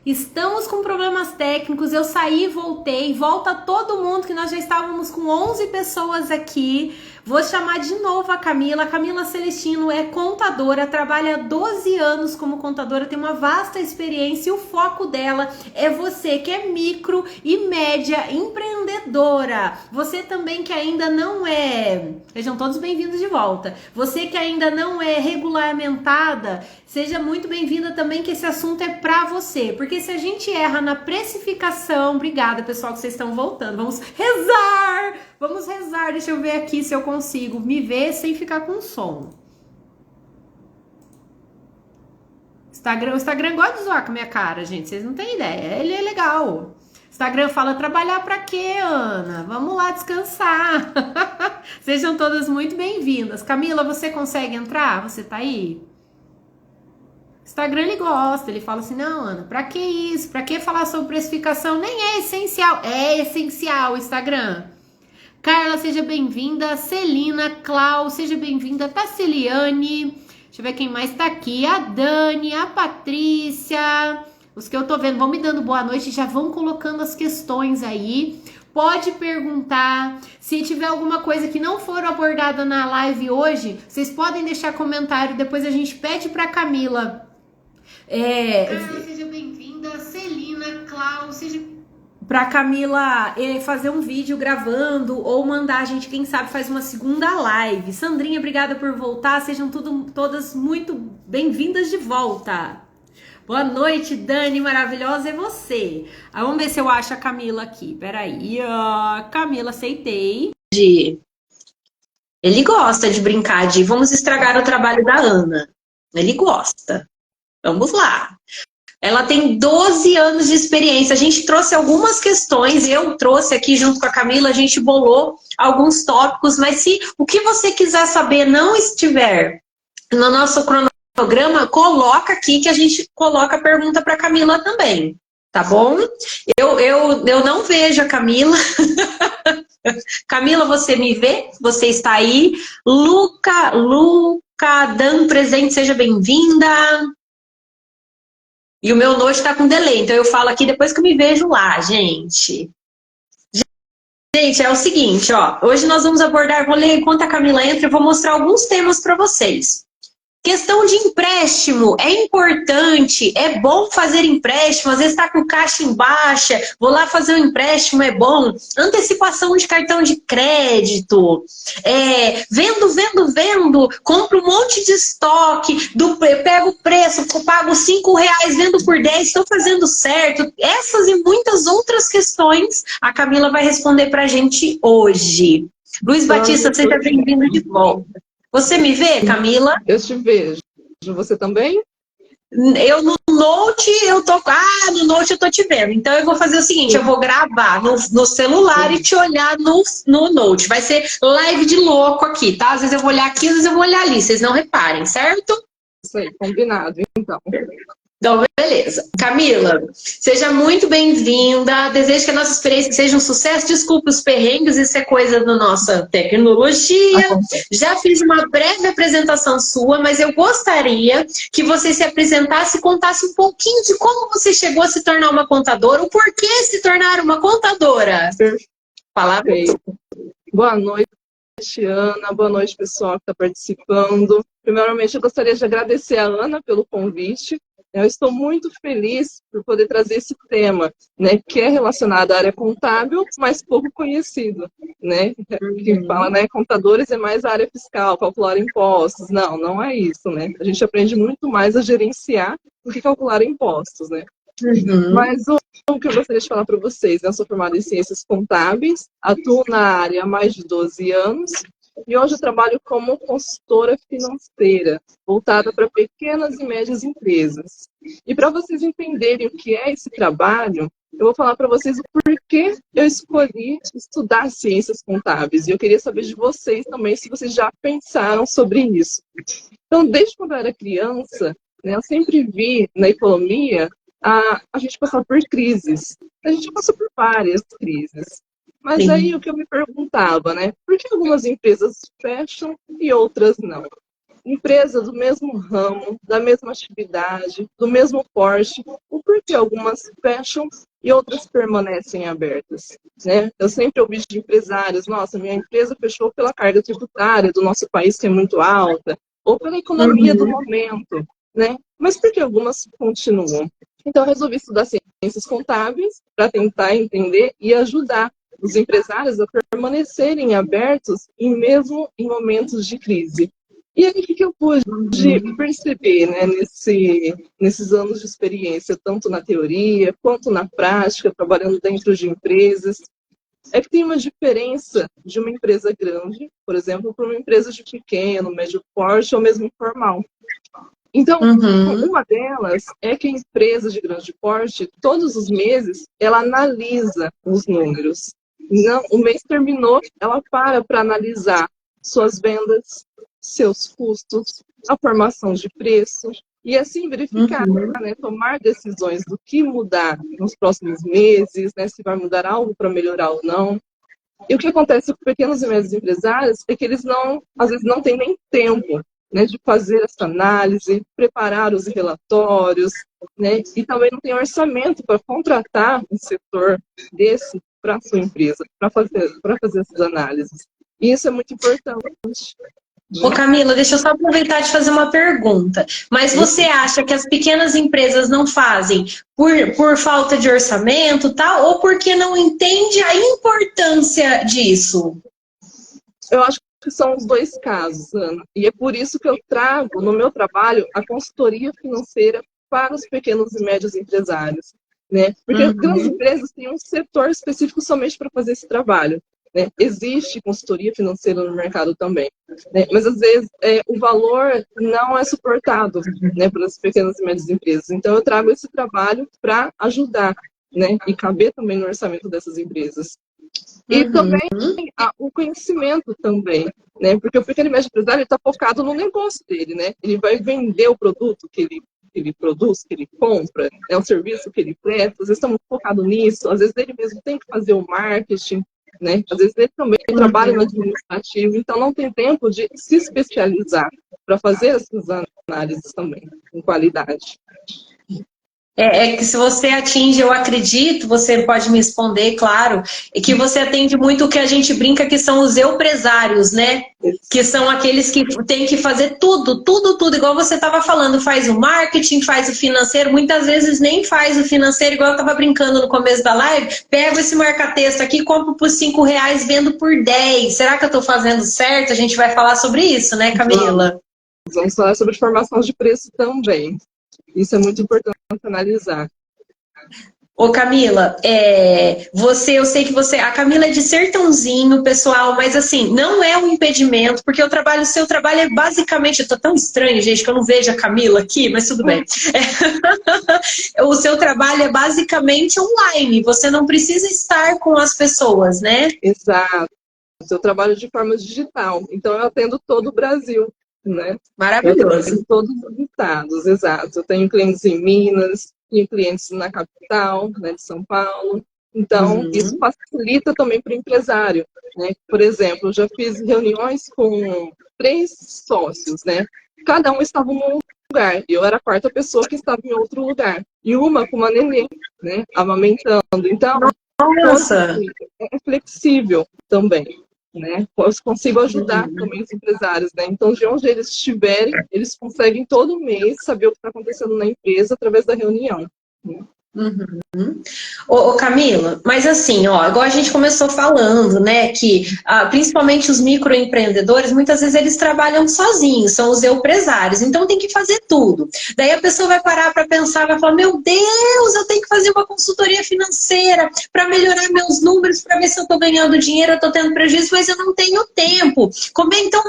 Estamos com problemas técnicos, eu saí e voltei, volta todo mundo que nós já estávamos com 11 pessoas aqui. Vou chamar de novo a Camila. A Camila Celestino é contadora, trabalha há 12 anos como contadora, tem uma vasta experiência e o foco dela é você que é micro e média empreendedora. Você também que ainda não é... Sejam todos bem-vindos de volta. Você que ainda não é regulamentada, seja muito bem-vinda também, que esse assunto é pra você. Porque se a gente erra na precificação... Obrigada, pessoal, que vocês estão voltando. Vamos rezar! Vamos rezar. Deixa eu ver aqui se eu consigo me ver sem ficar com som. O Instagram gosta de zoar com a minha cara, gente. Vocês não têm ideia. Ele é legal. Instagram fala, trabalhar pra quê, Ana? Vamos lá descansar. Sejam todas muito bem-vindas. Camila, você consegue entrar? Você tá aí? Instagram ele gosta, ele fala assim, não, Ana, pra que isso? Pra que falar sobre precificação? Nem é essencial. É essencial, Instagram. Carla, seja bem-vinda. Celina, Clau, seja bem-vinda. Taciliane, deixa eu ver quem mais tá aqui. A Dani, a Patrícia. Os que eu tô vendo vão me dando boa noite, já vão colocando as questões aí. Pode perguntar. Se tiver alguma coisa que não for abordada na live hoje, vocês podem deixar comentário. Depois a gente pede pra Camila. Carla, seja bem-vinda. Celina, Clau, seja... Pra Camila fazer um vídeo gravando ou mandar a gente, quem sabe, faz uma segunda live. Sandrinha, obrigada por voltar. Sejam todas muito bem-vindas de volta. Boa noite, Dani, maravilhosa é você. Vamos ver se eu acho a Camila aqui. Peraí. Camila, aceitei. Ele gosta de brincar de vamos estragar o trabalho da Ana. Ele gosta. Vamos lá. Ela tem 12 anos de experiência. A gente trouxe algumas questões, eu trouxe aqui junto com a Camila, a gente bolou alguns tópicos, mas se o que você quiser saber não estiver no nosso cronograma, coloca aqui que a gente coloca a pergunta para a Camila também, tá bom? Eu não vejo a Camila. Camila, você me vê? Você está aí? Luca, dando presente, seja bem-vinda. E o meu note tá com delay, então eu falo aqui depois que eu me vejo lá, gente. Gente, é o seguinte, ó. Hoje nós vamos abordar, vou ler enquanto a Camila entra, eu vou mostrar alguns temas para vocês. Questão de empréstimo, é importante, é bom fazer empréstimo, às vezes está com caixa em baixa, vou lá fazer um empréstimo, é bom. Antecipação de cartão de crédito, vendo, compro um monte de estoque, pego o preço, pago R$5, vendo por 10, estou fazendo certo. Essas e muitas outras questões a Camila vai responder para a gente hoje. Luiz Batista, seja bem-vindo de volta. Você me vê, Camila? Eu te vejo. Você também? Eu no Note, no Note eu tô te vendo. Então eu vou fazer o seguinte, eu vou gravar no celular e te olhar no Note. Vai ser live de louco aqui, tá? Às vezes eu vou olhar aqui, às vezes eu vou olhar ali. Vocês não reparem, certo? Isso aí, combinado, então. Então, beleza. Camila, seja muito bem-vinda. Desejo que a nossa experiência seja um sucesso. Desculpe os perrengues, isso é coisa da nossa tecnologia. Já fiz uma breve apresentação sua, mas eu gostaria que você se apresentasse e contasse um pouquinho de como você chegou a se tornar uma contadora, o porquê se tornar uma contadora. Palavra. Boa noite, Ana. Boa noite, pessoal que está participando. Primeiramente, eu gostaria de agradecer a Ana pelo convite. Eu estou muito feliz por poder trazer esse tema, né, que é relacionado à área contábil, mas pouco conhecido, né? Quem fala, né, contadores é mais a área fiscal, calcular impostos. Não, não é isso, né? A gente aprende muito mais a gerenciar do que calcular impostos, né? Mas o que eu gostaria de falar para vocês, né? Eu sou formada em ciências contábeis, atuo na área há mais de 12 anos, e hoje eu trabalho como consultora financeira, voltada para pequenas e médias empresas. E para vocês entenderem o que é esse trabalho, eu vou falar para vocês o porquê eu escolhi estudar ciências contábeis. E eu queria saber de vocês também se vocês já pensaram sobre isso. Então, desde quando eu era criança, né, eu sempre vi na economia a gente passar por crises. A gente passou por várias crises. Mas aí o que eu me perguntava, né? Por que algumas empresas fecham e outras não? empresas do mesmo ramo, da mesma atividade, do mesmo porte, o porquê algumas fecham e outras permanecem abertas, né? Eu sempre ouvi de empresários, nossa, minha empresa fechou pela carga tributária do nosso país, que é muito alta, ou pela economia do momento, né? Mas por que algumas continuam? Então, eu resolvi estudar ciências contábeis para tentar entender e ajudar os empresários a permanecerem abertos mesmo em momentos de crise. E aí, o que eu pude perceber, né, nesses anos de experiência, tanto na teoria quanto na prática, trabalhando dentro de empresas, é que tem uma diferença de uma empresa grande, por exemplo, para uma empresa de pequeno, médio porte ou mesmo informal. Então, uma delas é que a empresa de grande porte, todos os meses, ela analisa os números. Não, o mês terminou, ela para analisar suas vendas, seus custos, a formação de preço, e assim verificar, né, tomar decisões do que mudar nos próximos meses, né, se vai mudar algo para melhorar ou não. E o que acontece com pequenos e médios empresários é que eles às vezes não têm nem tempo, né, de fazer essa análise, preparar os relatórios, né, e também não tem orçamento para contratar um setor desse para a sua empresa, para fazer essas análises. E isso é muito importante. Ô Camila, deixa eu só aproveitar de fazer uma pergunta. Mas você acha que as pequenas empresas não fazem por falta de orçamento, tal, ou porque não entende a importância disso? Eu acho que são os dois casos, Ana. E é por isso que eu trago no meu trabalho a consultoria financeira para os pequenos e médios empresários, né? Porque as grandes empresas têm um setor específico somente para fazer esse trabalho, né? Existe consultoria financeira no mercado também, né? Mas às vezes o valor não é suportado, né, para as pequenas e médias empresas. Então eu trago esse trabalho para ajudar, né, e caber também no orçamento dessas empresas. E também o conhecimento também, né? Porque o pequeno e médio empresário está focado no negócio dele, né? Ele vai vender o produto que ele produz, que ele compra, o serviço que ele presta, às vezes está muito focado nisso, às vezes ele mesmo tem que fazer o marketing, né? Às vezes ele também trabalha no administrativo, então não tem tempo de se especializar para fazer essas análises também, com qualidade. É que se você atinge, eu acredito, você pode me responder, claro, é que você atende muito o que a gente brinca que são os empresários, né? Que são aqueles que têm que fazer tudo, igual você estava falando, faz o marketing, faz o financeiro, muitas vezes nem faz o financeiro, igual eu estava brincando no começo da live, pego esse marca-texto aqui, compro por R$5, vendo por 10. Será que eu estou fazendo certo? A gente vai falar sobre isso, né, Camila? Vamos falar sobre formação de preço também. Isso é muito importante analisar. Ô Camila, eu sei que a Camila é de Sertãozinho, pessoal, mas assim, não é um impedimento, porque o seu trabalho é basicamente, eu tô tão estranho, gente, que eu não vejo a Camila aqui, mas tudo bem. O seu trabalho é basicamente online, você não precisa estar com as pessoas, né? Exato. Eu trabalho de forma digital, então eu atendo todo o Brasil, né? Maravilhoso. Em todos os estados, exato. Eu tenho clientes em Minas, tenho clientes na capital, né, de São Paulo. Então, isso facilita também para o empresário, né? Por exemplo, eu já fiz reuniões com 3 sócios, né? Cada um estava em um lugar, e eu era a quarta pessoa que estava em outro lugar. E uma com uma neném, né, amamentando. Então, nossa, é flexível também, né? Eu consigo ajudar também os empresários, né? Então, de onde eles estiverem, eles conseguem todo mês saber o que está acontecendo na empresa através da reunião, né? Ô Camila, mas assim, ó, igual a gente começou falando, né, que principalmente os microempreendedores, muitas vezes eles trabalham sozinhos, são os empresários, então tem que fazer tudo. Daí a pessoa vai parar para pensar, vai falar, meu Deus, eu tenho que fazer uma consultoria financeira para melhorar meus números, para ver se eu estou ganhando dinheiro, eu estou tendo prejuízo, mas eu não tenho tempo. Então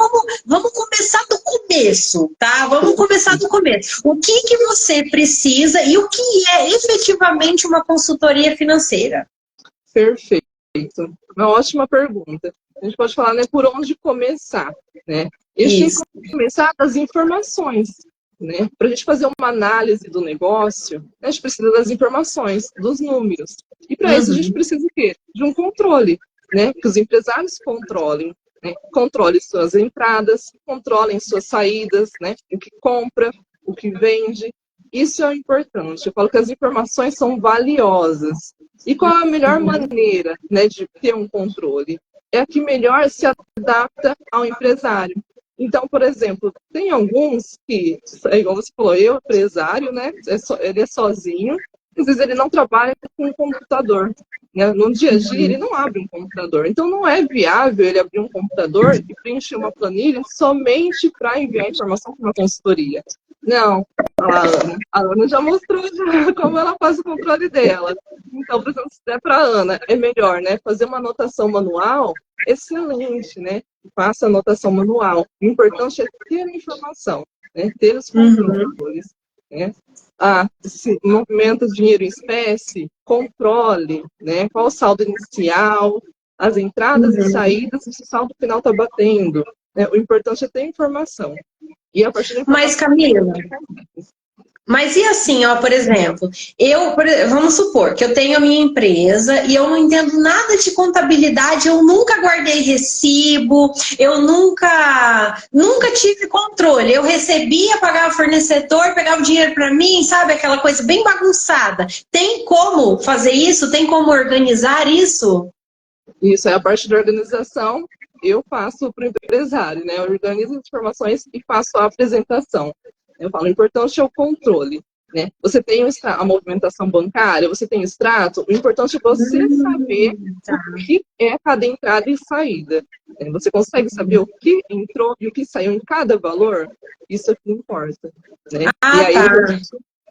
vamos começar do começo, tá? Vamos começar do começo. O que você precisa e o que é efetivamente uma consultoria financeira? Perfeito. Uma ótima pergunta. A gente pode falar, né, por onde começar, né? A gente tem que começar das informações, né? Para a gente fazer uma análise do negócio, a gente precisa das informações, dos números. E para isso a gente precisa o quê? De um controle, né? Que os empresários controlem né? Controle suas entradas, controle suas saídas, né? O que compra, o que vende. Isso é importante. Eu falo que as informações são valiosas. E qual é a melhor maneira, né, de ter um controle? É a que melhor se adapta ao empresário. Então, por exemplo, tem alguns que, igual você falou, eu, empresário, né, ele é sozinho, às vezes ele não trabalha com um computador. Né? No dia a dia, ele não abre um computador. Então, não é viável ele abrir um computador e preencher uma planilha somente para enviar informação para uma consultoria. Não, a Ana já mostrou já como ela faz o controle dela. Então, por exemplo, se der para a Ana, é melhor, né, fazer uma anotação manual, excelente, né? Faça a anotação manual. O importante é ter a informação, né? Ter os controles. Né? Se movimenta dinheiro em espécie, controle, né? Qual o saldo inicial, as entradas e saídas, se o saldo final está batendo. Né? O importante é ter informação. E a partir da informação, Mas, Camila, mas e assim, ó, por exemplo, vamos supor que eu tenho a minha empresa e eu não entendo nada de contabilidade, eu nunca guardei recibo, eu nunca tive controle. Eu recebia, pagava fornecedor, pegava o dinheiro para mim, sabe? Aquela coisa bem bagunçada. Tem como fazer isso? Tem como organizar isso? Isso é a parte da organização. Eu faço para o empresário, né? Eu organizo as informações e faço a apresentação. Eu falo, o importante é o controle, né? Você tem a movimentação bancária, você tem o extrato, o importante é você saber o que é cada entrada e saída. Você consegue saber o que entrou e o que saiu em cada valor? Isso é o que importa, né?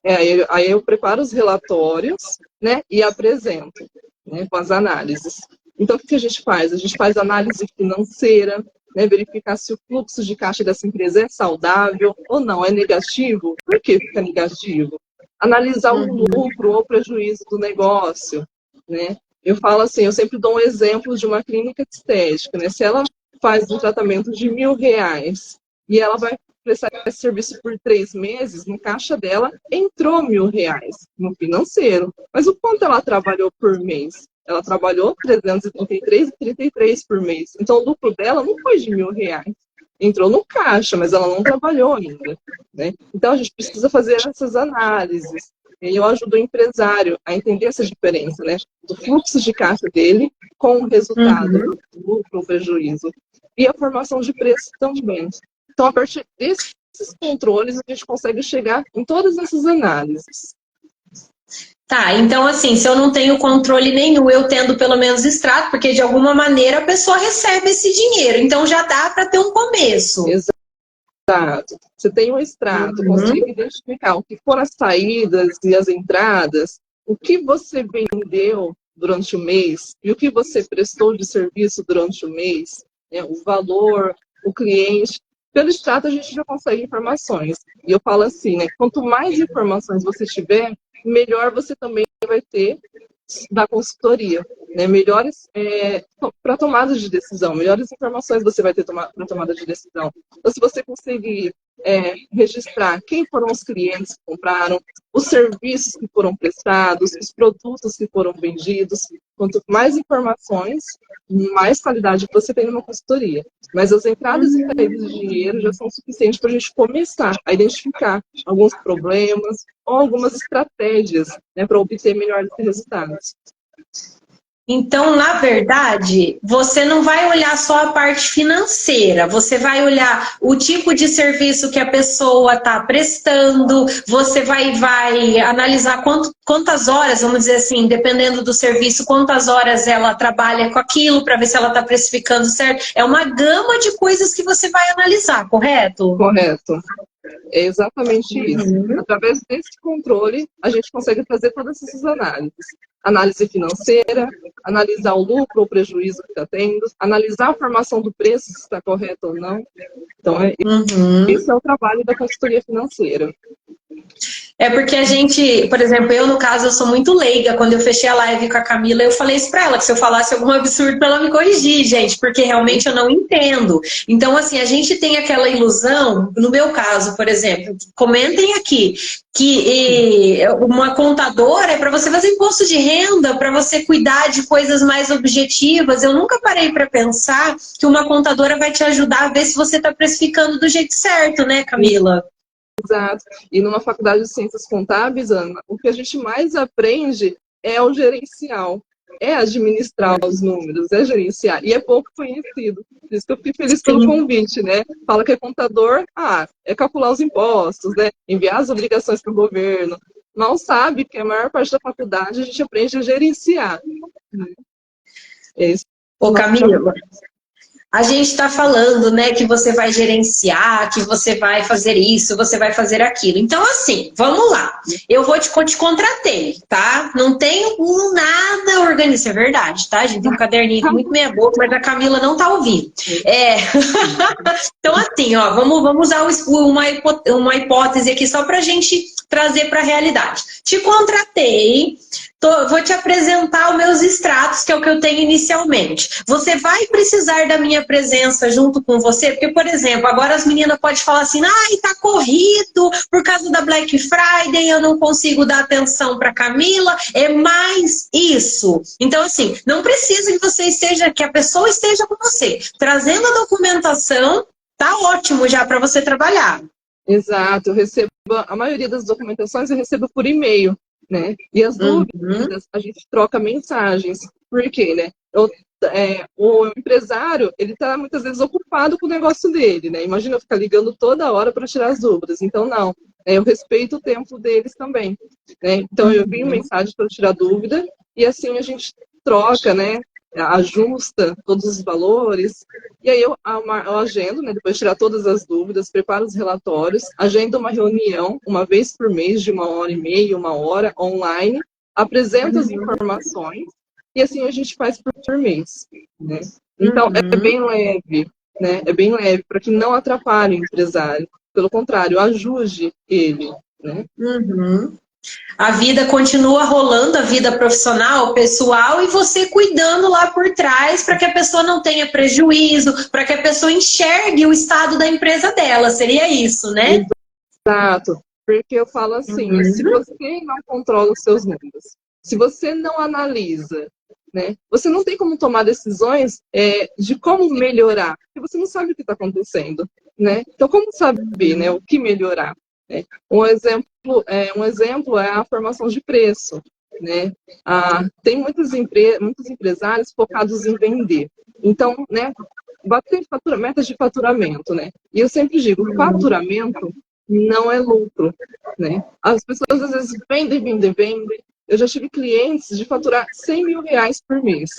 E aí eu preparo os relatórios, né? E apresento, né? Com as análises. Então, o que a gente faz? A gente faz análise financeira, né, verificar se o fluxo de caixa dessa empresa é saudável ou não, é negativo. Por que fica negativo? Analisar o lucro ou o prejuízo do negócio. Né? Eu falo assim, eu sempre dou um exemplo de uma clínica de estética. Né? Se ela faz um tratamento de R$1.000 e ela vai prestar esse serviço por 3 meses, no caixa dela entrou R$1.000 no financeiro. Mas o quanto ela trabalhou por mês? Ela trabalhou 333,33 por mês. Então, o lucro dela não foi de R$1.000. Entrou no caixa, mas ela não trabalhou ainda. Né? Então, a gente precisa fazer essas análises. E eu ajudo o empresário a entender essa diferença, né? Do fluxo de caixa dele com o resultado, do lucro ou prejuízo. E a formação de preço também. Então, a partir desses controles, a gente consegue chegar em todas essas análises. Tá, então assim, se eu não tenho controle nenhum, eu tendo pelo menos extrato, porque de alguma maneira a pessoa recebe esse dinheiro, então já dá para ter um começo. Exato. Você tem um extrato, consegue identificar o que foram as saídas e as entradas, o que você vendeu durante o mês e o que você prestou de serviço durante o mês, né? O valor, o cliente. Pelo extrato a gente já consegue informações. E eu falo assim, né? Quanto mais informações você tiver, melhor você também vai ter da consultoria, né? Melhores para tomada de decisão, melhores informações você vai ter para tomada de decisão. Então, se você conseguir registrar quem foram os clientes que compraram, os serviços que foram prestados, os produtos que foram vendidos, quanto mais informações, mais qualidade você tem numa consultoria. Mas as entradas e saídas de dinheiro já são suficientes para a gente começar a identificar alguns problemas ou algumas estratégias, né, para obter melhores resultados. Então, na verdade, você não vai olhar só a parte financeira, você vai olhar o tipo de serviço que a pessoa está prestando, você vai analisar quantas horas, vamos dizer assim, dependendo do serviço, quantas horas ela trabalha com aquilo, para ver se ela está precificando certo. É uma gama de coisas que você vai analisar, correto? Correto. É exatamente isso. Através desse controle, a gente consegue fazer todas essas análises. Análise financeira, analisar o lucro ou prejuízo que está tendo, analisar a formação do preço, se está correto ou não. Então, esse é o trabalho da consultoria financeira. É porque a gente, por exemplo, eu no caso, eu sou muito leiga. Quando eu fechei a live com a Camila, eu falei isso pra ela, que se eu falasse algum absurdo pra ela me corrigir, gente, porque realmente eu não entendo. Então, assim, a gente tem aquela ilusão, no meu caso, por exemplo, comentem aqui, que uma contadora é para você fazer imposto de renda, para você cuidar de coisas mais objetivas. Eu nunca parei para pensar que uma contadora vai te ajudar a ver se você está precificando do jeito certo, né, Camila? Exato. E numa faculdade de ciências contábeis, Ana, o que a gente mais aprende é o gerencial, é administrar os números, é gerenciar. E é pouco conhecido. Por isso que eu fiquei feliz pelo convite, né? Fala que é contador, é calcular os impostos, né? Enviar as obrigações para o governo. Mal sabe que a maior parte da faculdade a gente aprende a gerenciar. É isso. Ô, Camila, a gente está falando, né, que você vai gerenciar, que você vai fazer isso, você vai fazer aquilo. Então, assim, vamos lá. Eu vou te contratei, tá? Não tenho nada organizado. Isso é verdade, tá? A gente tem um caderninho muito meia boca, mas a Camila não tá ouvindo. Então, assim, ó, vamos usar uma hipótese aqui só pra gente trazer para a realidade. Te contratei, vou te apresentar os meus extratos, que é o que eu tenho inicialmente. Você vai precisar da minha presença junto com você? Porque, por exemplo, agora as meninas podem falar assim, ai, tá corrido, por causa da Black Friday, eu não consigo dar atenção para Camila. É mais isso. Então, assim, não precisa que você esteja, que a pessoa esteja com você. Trazendo a documentação, tá ótimo já para você trabalhar. Exato, eu recebo, a maioria das documentações eu recebo por e-mail, né? E as dúvidas, a gente troca mensagens. Por quê, né? O empresário, ele está muitas vezes ocupado com o negócio dele, né? Imagina eu ficar ligando toda hora para tirar as dúvidas. Então, não. Eu respeito o tempo deles também, né? Então, eu envio mensagem para tirar dúvida e assim a gente troca, né? Ajusta todos os valores, e aí eu agendo, né, depois de tirar todas as dúvidas, preparo os relatórios, agendo uma reunião, uma vez por mês, de 1h30, 1 hora, online, apresento as informações, e assim a gente faz por mês, né? Então, é bem leve, né? É bem leve, para que não atrapalhe o empresário. Pelo contrário, ajude ele, né? A vida continua rolando, a vida profissional, pessoal, e você cuidando lá por trás para que a pessoa não tenha prejuízo, para que a pessoa enxergue o estado da empresa dela. Seria isso, né? Exato. Porque eu falo assim, se você não controla os seus números, se você não analisa, né, você não tem como tomar decisões de como melhorar, porque você não sabe o que está acontecendo, né? Então, como saber, né, o que melhorar? Um exemplo é a formação de preço, né? Tem muitos empresários focados em vender. Então, né, bater metas de faturamento, né? E eu sempre digo, faturamento não é lucro, né? As pessoas às vezes vendem. Eu já tive clientes de faturar 100 mil reais por mês.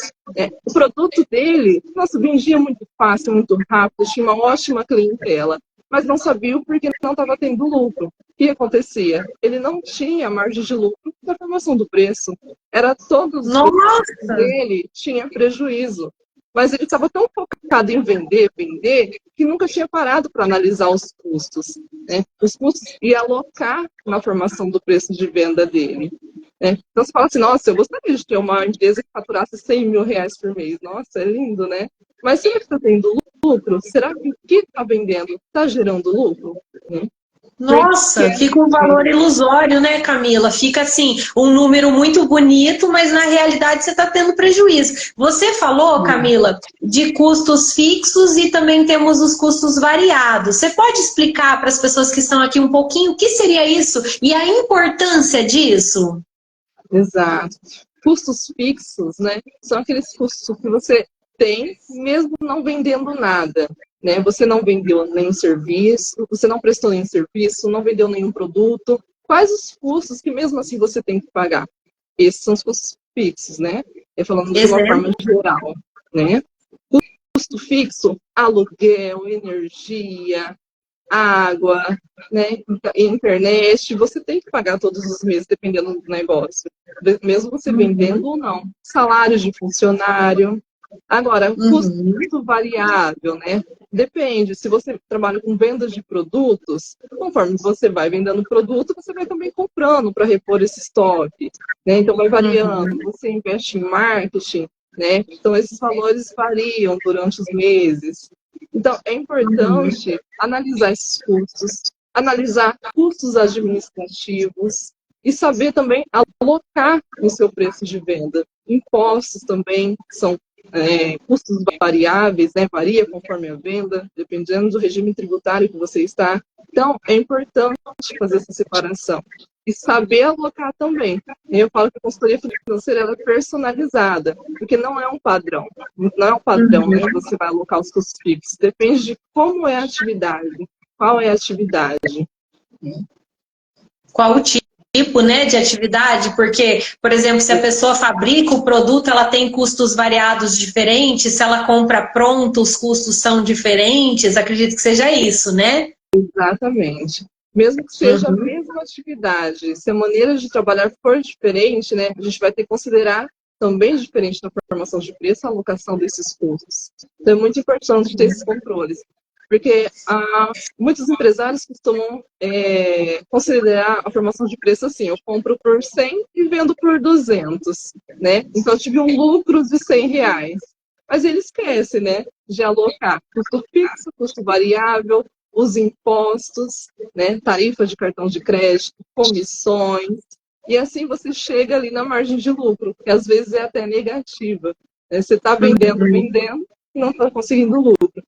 O produto dele, nossa, vendia muito fácil, muito rápido, tinha uma ótima clientela, mas não sabia porque não estava tendo lucro. O que acontecia? Ele não tinha margem de lucro da formação do preço. Era todos os produtos dele tinha prejuízo. Mas ele estava tão focado em vender, que nunca tinha parado para analisar os custos, né? Os custos e alocar na formação do preço de venda dele. Então você fala assim, nossa, eu gostaria de ter uma empresa que faturasse 100 mil reais por mês. Nossa, é lindo, né? Mas será que está tendo lucro? Será que o que está vendendo está gerando lucro? Nossa, fica um valor ilusório, né, Camila? Fica assim, um número muito bonito, mas na realidade você está tendo prejuízo. Você falou, Camila, de custos fixos e também temos os custos variados. Você pode explicar para as pessoas que estão aqui um pouquinho o que seria isso e a importância disso? Exato. Custos fixos, né? São aqueles custos que você tem mesmo não vendendo nada. Né? Você não vendeu nenhum serviço, você não prestou nenhum serviço, não vendeu nenhum produto. Quais os custos que mesmo assim você tem que pagar? Esses são os custos fixos, né? Falando de uma forma geral, né? Custo fixo, aluguel, energia, água, né? Internet, você tem que pagar todos os meses, dependendo do negócio. Mesmo você vendendo ou não. Salário de funcionário, Agora, Uhum. custo variável, né? Depende. Se você trabalha com vendas de produtos, conforme você vai vendendo produto, você vai também comprando para repor esse estoque, né? Então, vai variando. Uhum. Você investe em marketing, né? Então, esses valores variam durante os meses. Então, é Uhum. importante analisar esses custos, analisar custos administrativos e saber também alocar no seu preço de venda. Impostos também são custos variáveis, né? Varia conforme a venda, dependendo do regime tributário que você está. Então, é importante fazer essa separação. E saber alocar também. Eu falo que a consultoria financeira ela é personalizada, porque não é um padrão. Não é um padrão, né? Uhum. Você vai alocar os custos fixos. Depende de como é a atividade. Qual é a atividade? Qual o tipo, né, de atividade? Porque, por exemplo, se a pessoa fabrica o produto, ela tem custos variados diferentes, se ela compra pronto, os custos são diferentes, acredito que seja isso, né? Exatamente. Mesmo que seja a Uhum. mesma atividade, se a maneira de trabalhar for diferente, né, a gente vai ter que considerar também diferente na formação de preço a alocação desses custos. Então, é muito importante ter esses controles, porque muitos empresários costumam considerar a formação de preço assim: eu compro por 100 e vendo por 200, né? Então, eu tive um lucro de R$ 100. Mas ele esquece, né, de alocar custo fixo, custo variável, os impostos, né, tarifa de cartão de crédito, comissões, e assim você chega ali na margem de lucro, que às vezes é até negativa. Né? Você está vendendo, Uhum. vendendo, e não está conseguindo lucro.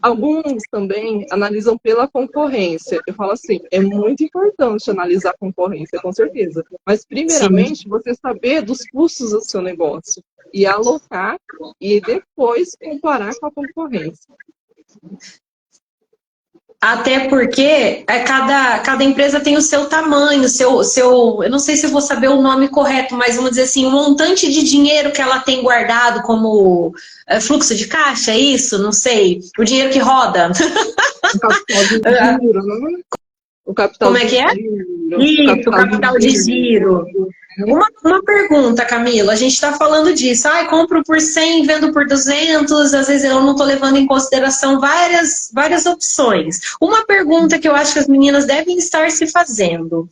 Alguns também analisam pela concorrência. Eu falo assim, é muito importante analisar a concorrência, com certeza. Mas, Sim. primeiramente, você saber dos custos do seu negócio e alocar e depois comparar com a concorrência. Até porque cada empresa tem o seu tamanho, eu não sei se eu vou saber o nome correto, mas vamos dizer assim, o montante de dinheiro que ela tem guardado como fluxo de caixa, é isso? Não sei. O dinheiro que roda. O capital de giro, né? O capital Como é de que é? giro, o Isso, capital de capital de giro. giro. Uma pergunta, Camila, a gente está falando disso, compro por 100, vendo por 200, às vezes eu não estou levando em consideração várias opções. Uma pergunta que eu acho que as meninas devem estar se fazendo,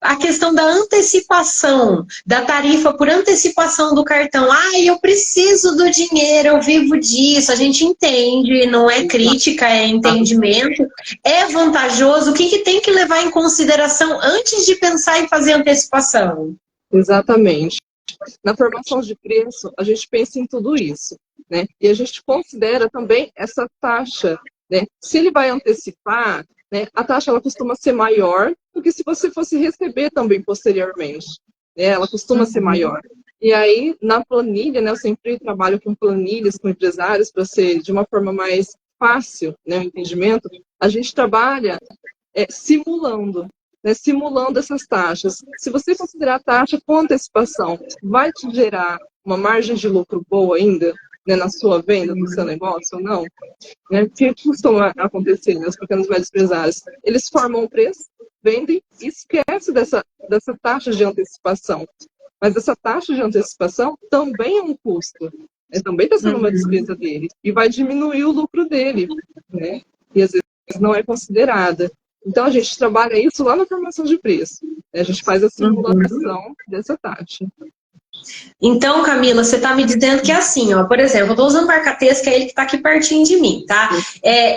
a questão da antecipação, da tarifa por antecipação do cartão. Eu preciso do dinheiro, eu vivo disso, a gente entende, não é crítica, é entendimento, é vantajoso, o que tem que levar em consideração antes de pensar em fazer antecipação? Exatamente. Na formação de preço, a gente pensa em tudo isso, né? E a gente considera também essa taxa, né? Se ele vai antecipar, né, a taxa ela costuma ser maior do que se você fosse receber também posteriormente, né? Ela costuma ser Uhum. maior. E aí, na planilha, né, eu sempre trabalho com planilhas, com empresários, para ser de uma forma mais fácil, né, o entendimento, a gente trabalha simulando, né, simulando essas taxas. Se você considerar a taxa com antecipação, vai te gerar uma margem de lucro boa ainda, né, na sua venda, no seu negócio ou não? Né? O que costuma acontecer nos pequenos e médios empresários? Eles formam o preço, vendem e esquecem dessa taxa de antecipação. Mas essa taxa de antecipação também é um custo. Né? Também está sendo uma Uhum. despesa dele. E vai diminuir o lucro dele. Né? E às vezes não é considerada. Então, a gente trabalha isso lá na formação de preço. Né? A gente faz a Uhum. simulação dessa taxa. Então, Camila, você está me dizendo que é assim, ó, por exemplo, eu estou usando marca-texto, que é ele que está aqui pertinho de mim, tá?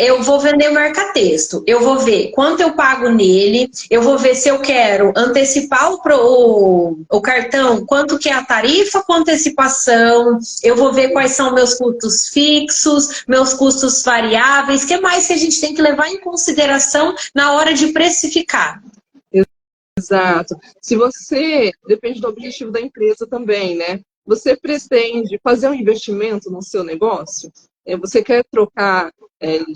Eu vou vender marca-texto, eu vou ver quanto eu pago nele, eu vou ver se eu quero antecipar o cartão, quanto que é a tarifa com antecipação, eu vou ver quais são meus custos fixos, meus custos variáveis, o que mais que a gente tem que levar em consideração na hora de precificar? Exato. Se você, depende do objetivo da empresa também, né? Você pretende fazer um investimento no seu negócio? Você quer trocar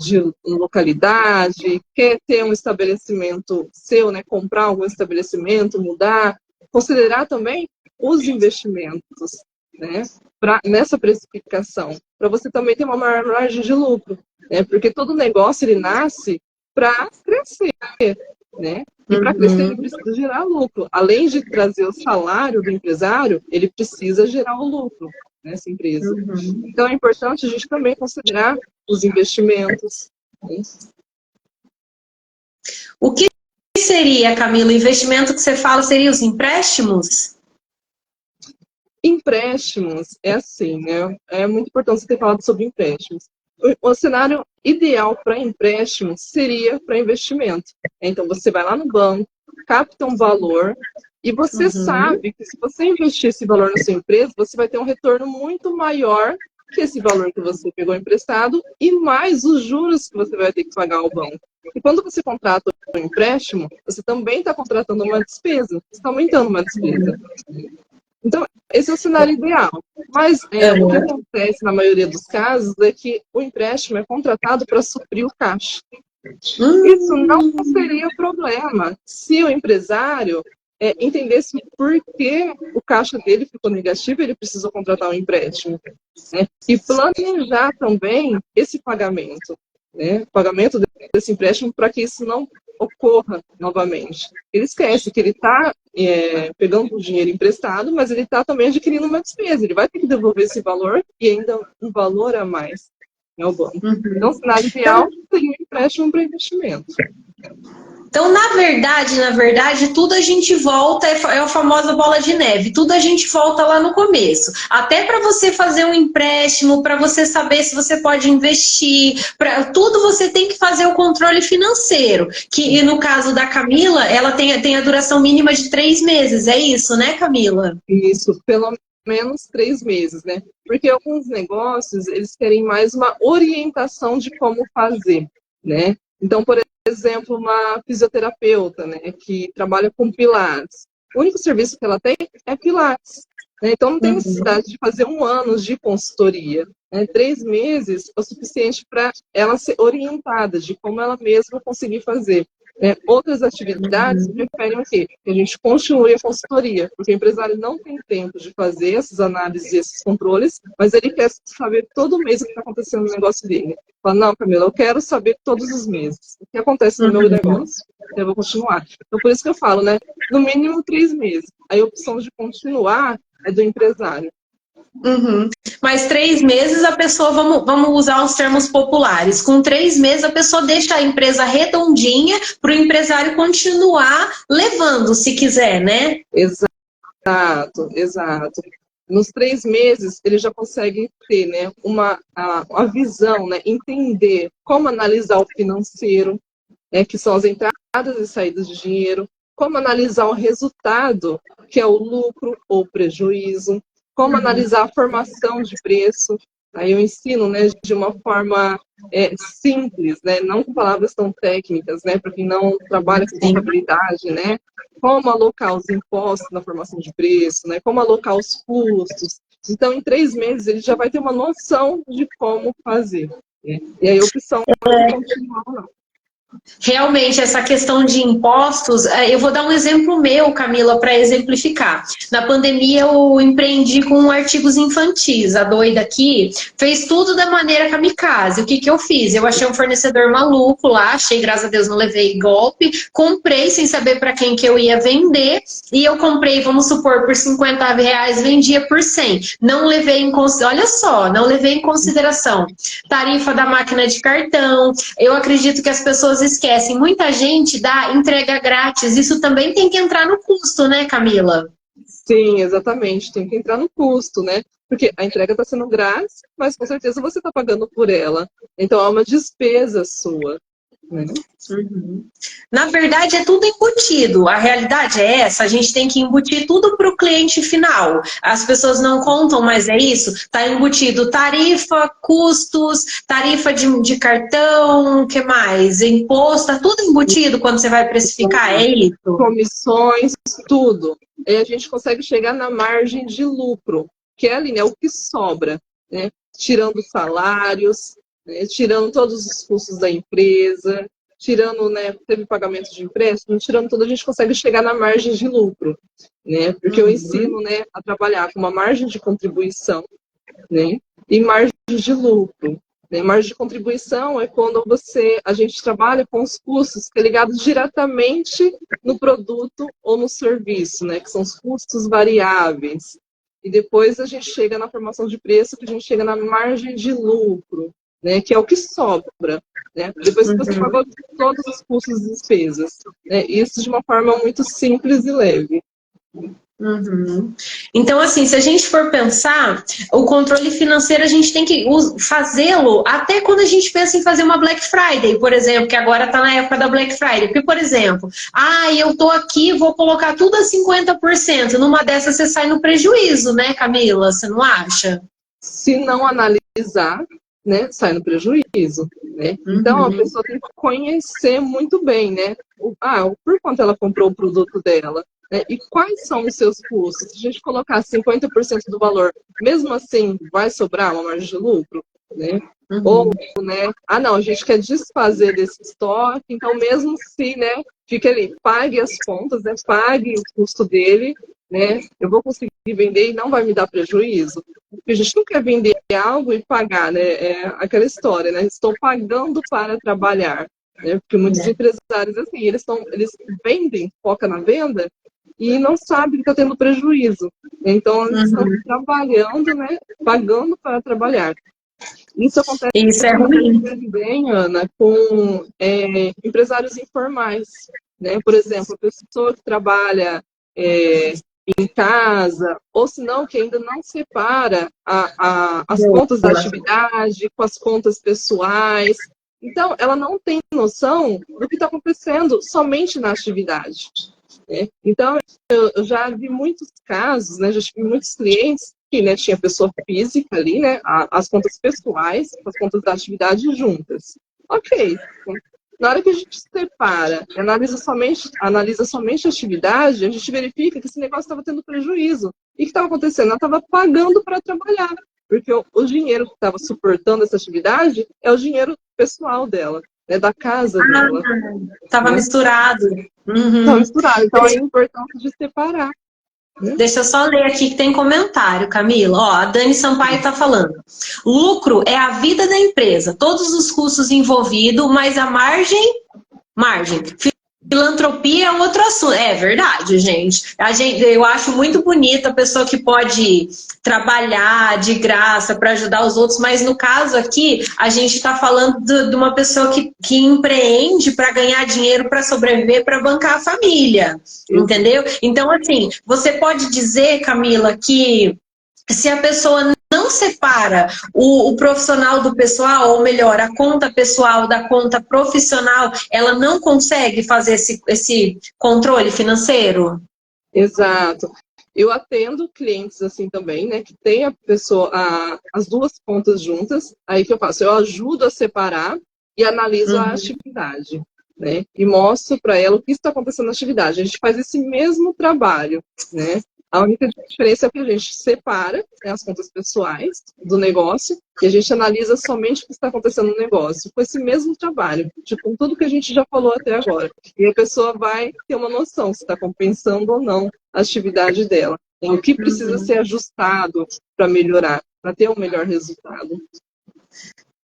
de localidade, quer ter um estabelecimento seu, né? Comprar algum estabelecimento, mudar, considerar também os investimentos, né? Nessa precificação, para você também ter uma maior margem de lucro, né? Porque todo negócio ele nasce para crescer, né? E para crescer, ele Uhum. precisa gerar lucro. Além de trazer o salário do empresário, ele precisa gerar o lucro. nessa empresa. Uhum. Então, é importante a gente também considerar os investimentos. Né? O que seria, Camila, o investimento que você fala seria os empréstimos? Empréstimos é assim, né? É muito importante você ter falado sobre empréstimos. O cenário ideal para empréstimos seria para investimento. Então, você vai lá no banco, capta um valor e você sabe que se você investir esse valor na sua empresa, você vai ter um retorno muito maior que esse valor que você pegou emprestado e mais os juros que você vai ter que pagar ao banco. E quando você contrata um empréstimo, você também está contratando uma despesa, você está aumentando uma despesa. Então, esse é o cenário ideal. Mas o que acontece na maioria dos casos é que o empréstimo é contratado para suprir o caixa. Isso não seria problema se o empresário entendesse por que o caixa dele ficou negativo e ele precisou contratar um empréstimo. Né? E planejar também esse pagamento. Né? O pagamento desse empréstimo para que isso não ocorra novamente. Ele esquece que ele está pegando o dinheiro emprestado, mas ele está também adquirindo uma despesa. Ele vai ter que devolver esse valor e ainda um valor a mais ao banco. Então, o cenário ideal seria um empréstimo para investimento. Então, na verdade, tudo a gente volta, é a famosa bola de neve, tudo a gente volta lá no começo. Até para você fazer um empréstimo, para você saber se você pode investir, para tudo você tem que fazer o controle financeiro. Que no caso da Camila, ela tem a duração mínima de 3 meses, é isso, né, Camila? Isso, pelo menos 3 meses, né? Porque alguns negócios, eles querem mais uma orientação de como fazer, né? Então, por exemplo, uma fisioterapeuta, né, que trabalha com pilates. O único serviço que ela tem é pilates. Né? Então, não tem necessidade de fazer 1 ano de consultoria. Né? 3 meses é o suficiente para ela ser orientada de como ela mesma conseguir fazer. Outras atividades preferem o quê? Que a gente continue a consultoria, porque o empresário não tem tempo de fazer essas análises e esses controles, mas ele quer saber todo mês o que está acontecendo no negócio dele. Fala, não, Camila, eu quero saber todos os meses o que acontece no meu negócio. Eu vou continuar. Então, por isso que eu falo, né? No mínimo 3 meses. Aí a opção de continuar é do empresário. Mas 3 meses a pessoa, vamos usar os termos populares, com 3 meses a pessoa deixa a empresa redondinha para o empresário continuar levando, se quiser, né? Exato. Nos 3 meses, ele já consegue ter, né, uma visão, né, entender como analisar o financeiro, né, que são as entradas e saídas de dinheiro, como analisar o resultado, que é o lucro ou prejuízo, como analisar a formação de preço. Aí eu ensino, né, de uma forma simples, né, não com palavras tão técnicas, né, para quem não trabalha com contabilidade, né, como alocar os impostos na formação de preço, né, como alocar os custos. Então, em 3 meses, ele já vai ter uma noção de como fazer. Né? E aí a opção é continuar ou não. Realmente, essa questão de impostos, eu vou dar um exemplo meu, Camila, para exemplificar. Na pandemia, eu empreendi com artigos infantis. A doida aqui fez tudo da maneira kamikaze. O que eu fiz? Eu achei um fornecedor maluco lá, achei, graças a Deus, não levei golpe. Comprei sem saber para quem que eu ia vender. E eu comprei, vamos supor, por R$50, vendia por 100. Não levei em consideração, olha só, não levei em consideração tarifa da máquina de cartão. Eu acredito que as pessoas esquecem. Muita gente dá entrega grátis. Isso também tem que entrar no custo, né, Camila? Sim, exatamente. Tem que entrar no custo, né? Porque a entrega está sendo grátis, mas com certeza você está pagando por ela. Então é uma despesa sua. Né? Na verdade, é tudo embutido. A realidade é essa, a gente tem que embutir tudo para o cliente final. As pessoas não contam, mas é isso. Está embutido tarifa, custos, tarifa de cartão, o que mais? Imposto, está tudo embutido quando você vai precificar, é isso? Comissões, tudo. E a gente consegue chegar na margem de lucro, que é ali, né, o que sobra, né? Tirando salários, né, tirando todos os custos da empresa, tirando, né, teve pagamento de empréstimo, tirando tudo, a gente consegue chegar na margem de lucro, né? Porque eu ensino, né, a trabalhar com uma margem de contribuição, né, e margem de lucro. Né? Margem de contribuição é quando a gente trabalha com os custos que é ligado diretamente no produto ou no serviço, né, que são os custos variáveis. e depois a gente chega na formação de preço, que a gente chega na margem de lucro, né, que é o que sobra, né, depois que você pagou todos os custos e despesas, né, isso de uma forma muito simples e leve. Uhum. Então, assim, se a gente for pensar, o controle financeiro a gente tem que fazê-lo até quando a gente pensa em fazer uma Black Friday, por exemplo, que agora está na época da Black Friday. Porque, por exemplo, eu tô aqui, vou colocar tudo a 50%. Numa dessas você sai no prejuízo, né, Camila? Você não acha? Se não analisar, né, sai no prejuízo, né? Então, a pessoa tem que conhecer muito bem, né? Por quanto ela comprou o produto dela, né? E quais são os seus custos? Se a gente colocar 50% do valor, mesmo assim, vai sobrar uma margem de lucro, né? Ou, né? Não, a gente quer desfazer desse estoque, então mesmo se, né, fica ali, pague as contas, né? Pague o custo dele, né? Eu vou conseguir vender e não vai me dar prejuízo. Porque a gente não quer vender algo e pagar, né? É aquela história, né? Estou pagando para trabalhar, né? Porque muitos empresários, assim, eles vendem, foca na venda e não sabem que está tendo prejuízo. Então, eles estão trabalhando, né? Pagando para trabalhar. Isso acontece Isso é ruim. também, Ana, com empresários informais, né? Por exemplo, a pessoa que trabalha em casa, ou se não, que ainda não separa as contas da atividade com as contas pessoais. Então, ela não tem noção do que está acontecendo somente na atividade, né? Então, eu já vi muitos casos, né? Já tive muitos clientes que, né, tinha pessoa física ali, né? As contas pessoais, as contas da atividade juntas. Ok. Na hora que a gente separa, analisa somente a atividade, a gente verifica que esse negócio estava tendo prejuízo. E o que estava acontecendo? Ela estava pagando para trabalhar, porque o dinheiro que estava suportando essa atividade é o dinheiro pessoal dela, né, da casa dela. Estava misturado. Estava misturado, então é importante de separar. Deixa eu só ler aqui que tem comentário, Camila. Ó, a Dani Sampaio está falando. Lucro é a vida da empresa, todos os custos envolvidos, mas a margem. Filantropia é um outro assunto. É verdade, gente. Eu acho muito bonita a pessoa que pode trabalhar de graça para ajudar os outros, mas no caso aqui, a gente está falando de uma pessoa que empreende para ganhar dinheiro, para sobreviver, para bancar a família. Entendeu? Então, assim, você pode dizer, Camila, que se a pessoa não separa o profissional do pessoal, ou melhor, a conta pessoal da conta profissional, ela não consegue fazer esse controle financeiro? Exato. Eu atendo clientes assim também, né, que tem as duas contas juntas, aí que eu faço? Eu ajudo a separar e analiso a atividade, né, e mostro para ela o que está acontecendo na atividade. A gente faz esse mesmo trabalho, né. A única diferença é que a gente separa, né, as contas pessoais do negócio e a gente analisa somente o que está acontecendo no negócio, com esse mesmo trabalho, com tudo que a gente já falou até agora. E a pessoa vai ter uma noção se está compensando ou não a atividade dela. Então, o que precisa ser ajustado para melhorar, para ter um melhor resultado.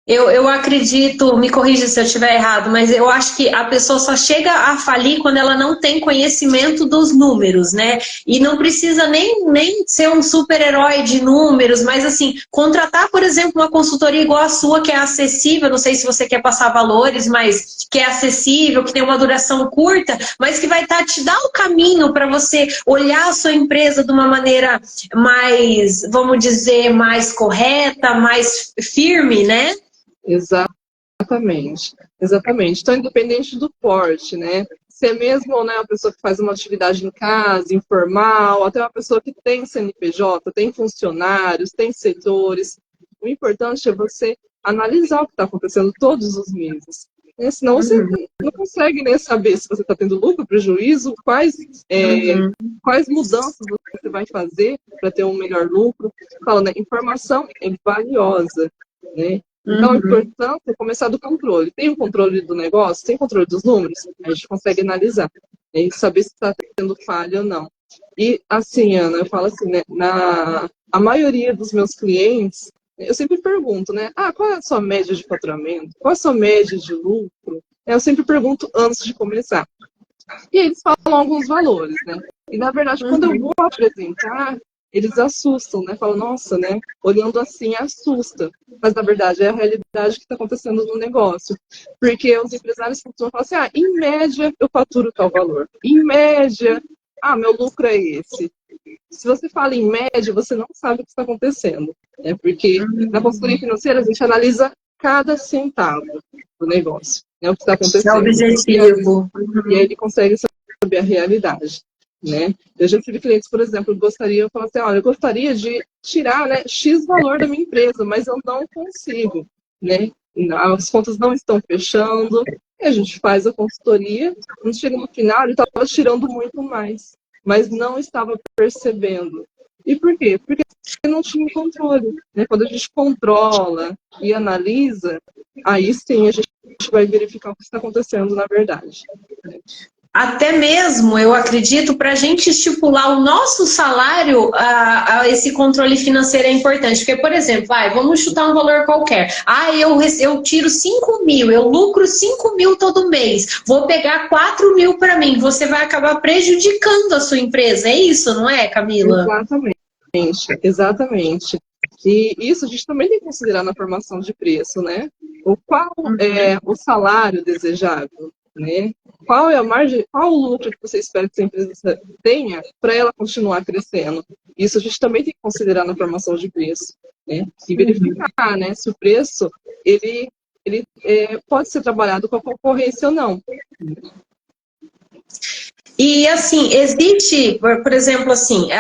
Eu acredito, me corrija se eu estiver errado, mas eu acho que a pessoa só chega a falir quando ela não tem conhecimento dos números, né? E não precisa nem ser um super-herói de números, mas assim, contratar, por exemplo, uma consultoria igual a sua, que é acessível, não sei se você quer passar valores, mas que é acessível, que tem uma duração curta, mas que vai te dar o caminho para você olhar a sua empresa de uma maneira mais, vamos dizer, mais correta, mais firme, né? Exatamente. Então, independente do porte, né? Se é mesmo, né, uma pessoa que faz uma atividade em casa, informal, até uma pessoa que tem CNPJ, tem funcionários, tem setores, o importante é você analisar o que está acontecendo todos os meses. Né? Senão você não consegue nem saber se você está tendo lucro, prejuízo, quais mudanças você vai fazer para ter um melhor lucro. Fala, né? Informação é valiosa, né? Então, o importante é começar do controle. Tem o controle do negócio? Tem o controle dos números? A gente consegue analisar, né, e saber se está tendo falha ou não. E, assim, Ana, eu falo assim, né, a maioria dos meus clientes, eu sempre pergunto, né, qual é a sua média de faturamento? Qual é a sua média de lucro? Eu sempre pergunto antes de começar. E eles falam alguns valores, né? E, na verdade, quando eu vou apresentar, eles assustam, né? Falam, nossa, né? Olhando assim, assusta. Mas, na verdade, é a realidade que está acontecendo no negócio. Porque os empresários costumam falar assim, em média, eu faturo tal valor. Em média, meu lucro é esse. Se você fala em média, você não sabe o que está acontecendo. Né? Porque na consultoria financeira, a gente analisa cada centavo do negócio. Né? O que está É o acontecendo. objetivo. E aí ele consegue saber a realidade. Né? Eu já tive clientes, por exemplo, que gostariam, falar assim, olha, eu gostaria de tirar, né, X valor da minha empresa, mas eu não consigo, né? As contas não estão fechando, e a gente faz a consultoria, quando chega no final, ele estava tirando muito mais, mas não estava percebendo. E por quê? Porque não tinha controle. Né? Quando a gente controla e analisa, aí sim a gente vai verificar o que está acontecendo na verdade. Até mesmo, eu acredito, para a gente estipular o nosso salário, esse controle financeiro é importante. Porque, por exemplo, vamos chutar um valor qualquer. Eu tiro 5 mil, eu lucro 5 mil todo mês, vou pegar 4 mil para mim. Você vai acabar prejudicando a sua empresa. É isso, não é, Camila? Exatamente. E isso a gente também tem que considerar na formação de preço, né? Qual é o salário desejável, né? Qual é a margem, qual o lucro que você espera que a empresa tenha para ela continuar crescendo? Isso a gente também tem que considerar na formação de preço, né? E verificar, né, se o preço ele pode ser trabalhado com a concorrência ou não. E assim, existe, por exemplo, assim,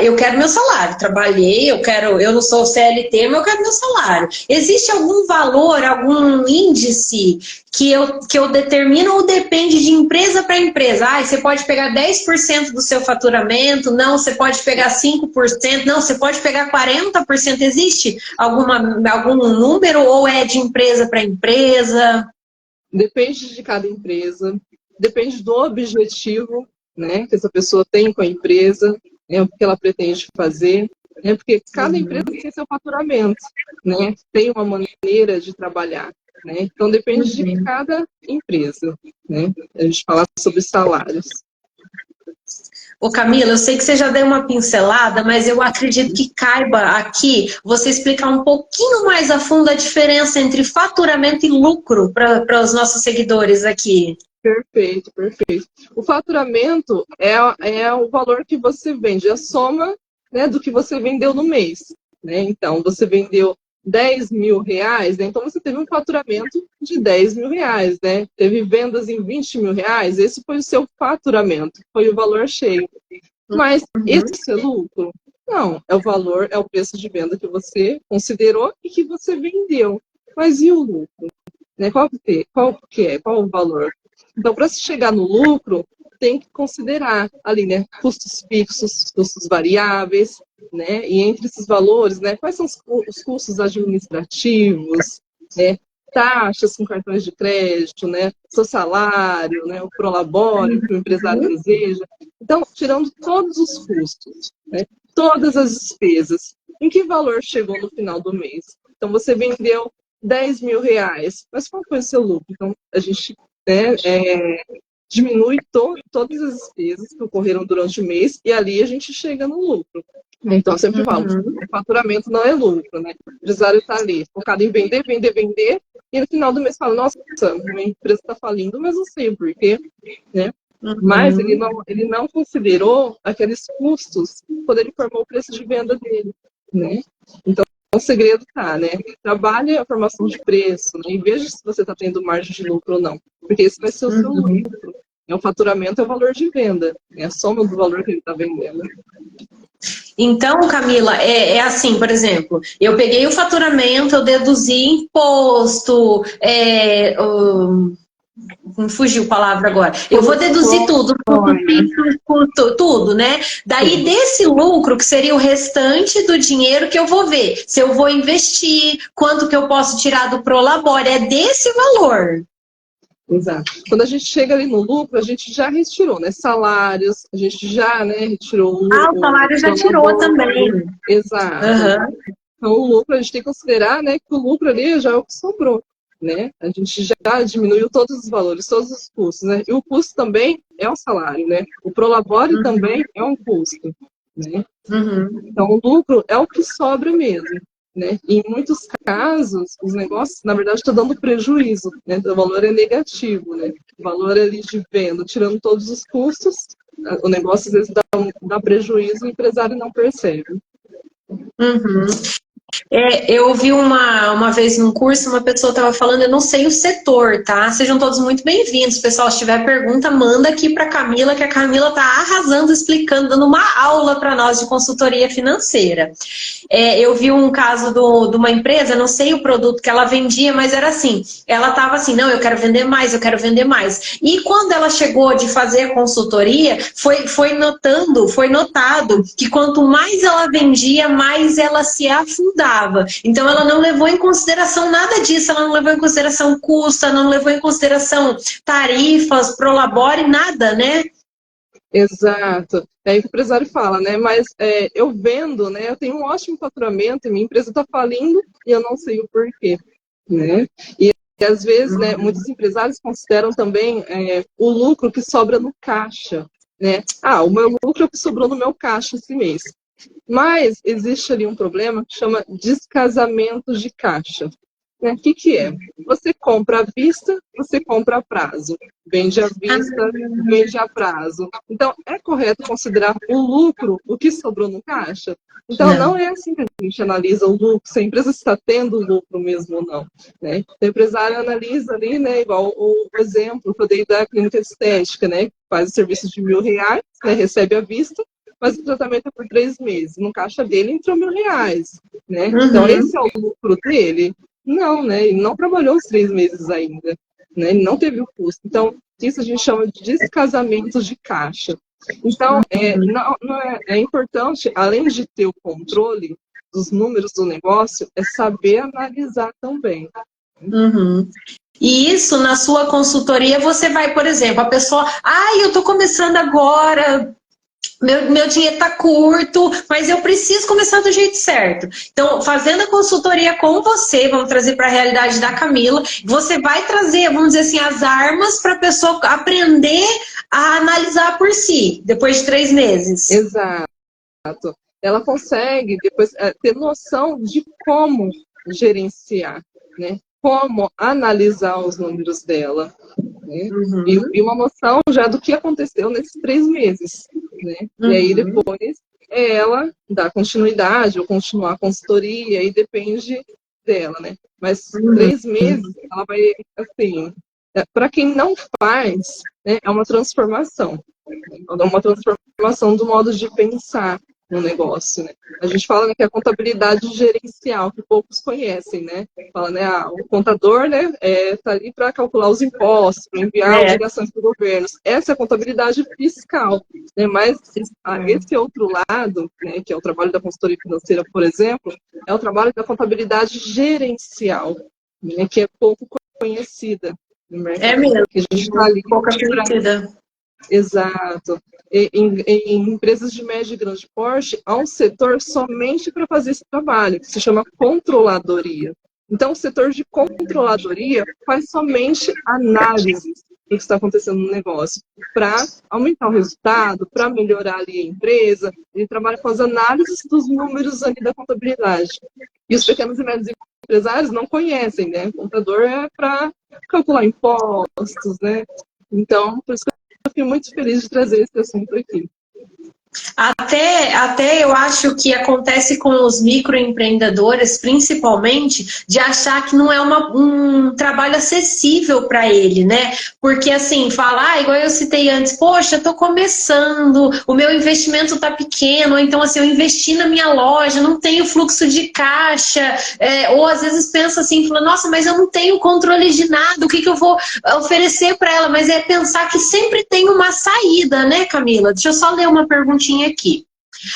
eu quero meu salário, trabalhei, eu não sou CLT, mas eu quero meu salário. Existe algum valor, algum índice que eu determino ou depende de empresa para empresa? Você pode pegar 10% do seu faturamento, não, você pode pegar 5%, não, você pode pegar 40%. Existe algum número ou é de empresa para empresa? Depende de cada empresa, depende do objetivo, né, que essa pessoa tem com a empresa, né, o que ela pretende fazer, né, porque cada empresa tem seu faturamento, né, tem uma maneira de trabalhar, né, então depende de cada empresa, né, a gente fala sobre salários. Ô Camila, eu sei que você já deu uma pincelada, mas eu acredito que caiba aqui você explicar um pouquinho mais a fundo a diferença entre faturamento e lucro para os nossos seguidores aqui. Perfeito, perfeito. O faturamento é o valor que você vende, a soma, né, do que você vendeu no mês. Né? Então, você vendeu 10 mil reais, né? Então você teve um faturamento de 10 mil reais, né? Teve vendas em 20 mil reais, esse foi o seu faturamento, foi o valor cheio. Mas esse é lucro? Não, é o valor, é o preço de venda que você considerou e que você vendeu. Mas e o lucro? Né? Qual o valor? Então, para se chegar no lucro, tem que considerar ali, né, custos fixos, custos variáveis, né, e entre esses valores, né, quais são os custos administrativos, né, taxas com cartões de crédito, né, seu salário, né, o prolabore que o empresário deseja. Então, tirando todos os custos, né, todas as despesas, em que valor chegou no final do mês? Então, você vendeu 10 mil reais, mas qual foi o seu lucro? Então, a gente, né, diminui todas as despesas que ocorreram durante o mês e ali a gente chega no lucro. Então, eu sempre falo, o faturamento não é lucro, né? O empresário está ali, focado em vender, vender, vender, e no final do mês fala, nossa, minha empresa está falindo, mas não sei o porquê, né? Mas ele não considerou aqueles custos quando ele formou o preço de venda dele, né? Então, o segredo tá, né? Trabalhe a formação de preço, né? E veja se você está tendo margem de lucro ou não, porque esse vai ser o seu lucro. O faturamento é o valor de venda, é a soma do valor que ele está vendendo. Então, Camila, é assim, por exemplo, eu peguei o faturamento, eu deduzi imposto, me fugiu a palavra agora. Eu vou deduzir tudo, tudo, né? Daí desse lucro, que seria o restante do dinheiro que eu vou ver, se eu vou investir, quanto que eu posso tirar do Prolabore, é desse valor. Exato. Quando a gente chega ali no lucro, a gente já retirou, né? Salários, a gente já, né, retirou o salário já tirou também. Exato. Então, o lucro, a gente tem que considerar, né, que o lucro ali já é o que sobrou, né? A gente já diminuiu todos os valores, todos os custos, né? E o custo também é o salário, né? O Prolabore também é um custo. né? Uhum. Então, o lucro é o que sobra mesmo, né? E em muitos casos, os negócios, na verdade, estão dando prejuízo, né? O valor é negativo, né? O valor ali de venda, tirando todos os custos, o negócio às vezes dá prejuízo e o empresário não percebe. Uhum. Eu ouvi uma vez num curso, uma pessoa estava falando, eu não sei o setor, tá? Sejam todos muito bem-vindos. Pessoal, se tiver pergunta, manda aqui para Camila, que a Camila tá arrasando, explicando, dando uma aula para nós de consultoria financeira. Eu vi um caso de uma empresa, não sei o produto que ela vendia, mas era assim, ela estava assim, não, eu quero vender mais, eu quero vender mais. E quando ela chegou de fazer a consultoria, foi notado que quanto mais ela vendia, mais ela se afundava. Então ela não levou em consideração nada disso, ela não levou em consideração custo, não levou em consideração tarifas, prolabore, nada, né? Exato. Aí o empresário fala, né? Mas eu vendo, né? Eu tenho um ótimo faturamento e minha empresa está falindo e eu não sei o porquê, né? E às vezes, né? Muitos empresários consideram também o lucro que sobra no caixa, né? Ah, o meu lucro é o que sobrou no meu caixa esse mês. Mas existe ali um problema que chama descasamento de caixa. Né? O que é? Você compra à vista, você compra a prazo. Vende à vista, vende a prazo. Então, é correto considerar o lucro, o que sobrou no caixa? Então, não é assim que a gente analisa o lucro, se a empresa está tendo lucro mesmo ou não. Né? O empresário analisa ali, né, igual o exemplo que eu dei da clínica estética, né, que faz o serviço de R$ 1.000, né, recebe à vista, mas o tratamento é por 3 meses. No caixa dele entrou R$ 1.000, né? Então, esse é o lucro dele? Não, né? Ele não trabalhou os 3 meses ainda, né? Ele não teve o custo. Então, isso a gente chama de descasamento de caixa. Então, é importante, além de ter o controle dos números do negócio, é saber analisar também. Uhum. E isso, na sua consultoria, você vai, por exemplo, a pessoa, eu estou começando agora, meu dinheiro está curto, mas eu preciso começar do jeito certo. Então, fazendo a consultoria com você, vamos trazer para a realidade da Camila, você vai trazer, vamos dizer assim, as armas para a pessoa aprender a analisar por si, depois de 3 meses. Exato. Ela consegue depois ter noção de como gerenciar, né? Como analisar os números dela, né? E uma noção já do que aconteceu nesses 3 meses, né? E aí depois ela dá continuidade ou continuar a consultoria, e depende dela, né? Mas 3 meses ela vai, assim, para quem não faz, né, é uma transformação. É uma transformação do modo de pensar no negócio, né? A gente fala, né, que é a contabilidade gerencial, que poucos conhecem, né? Fala, né, o contador, né, tá ali para calcular os impostos, para enviar obrigações para o governo. Essa é a contabilidade fiscal, né? Mas esse outro lado, né, que é o trabalho da consultoria financeira, por exemplo, é o trabalho da contabilidade gerencial, né, que é pouco conhecida no mercado. É mesmo, que a gente tá ali pouca conhecida. Exato. Em empresas de médio e grande porte, há um setor somente para fazer esse trabalho, que se chama controladoria. Então, o setor de controladoria faz somente análise do que está acontecendo no negócio, para aumentar o resultado, para melhorar ali a empresa. Ele trabalha com as análises dos números ali da contabilidade. E os pequenos e médios empresários não conhecem, né? O contador é para calcular impostos, né? Então, por isso que eu fiquei muito feliz de trazer esse assunto aqui. Até eu acho que acontece com os microempreendedores, principalmente, de achar que não é um trabalho acessível para ele, né? Porque assim, falar, igual eu citei antes, poxa, eu tô começando, o meu investimento tá pequeno, ou então assim, eu investi na minha loja, não tenho fluxo de caixa, ou às vezes pensa assim, fala, nossa, mas eu não tenho controle de nada, o que eu vou oferecer para ela? Mas é pensar que sempre tem uma saída, né, Camila? Deixa eu só ler uma perguntinha aqui.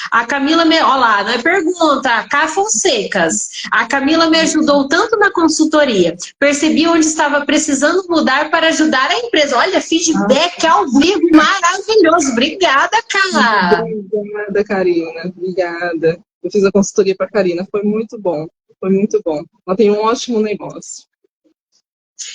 A Camila olha lá, não é pergunta, Cá Fonsecas. A Camila me ajudou tanto na consultoria. Percebi onde estava precisando mudar para ajudar a empresa. Olha, feedback ao vivo, maravilhoso. Obrigada, Cá. Obrigada, Karina. Obrigada. Eu fiz a consultoria para a Karina, foi muito bom. Foi muito bom. Ela tem um ótimo negócio.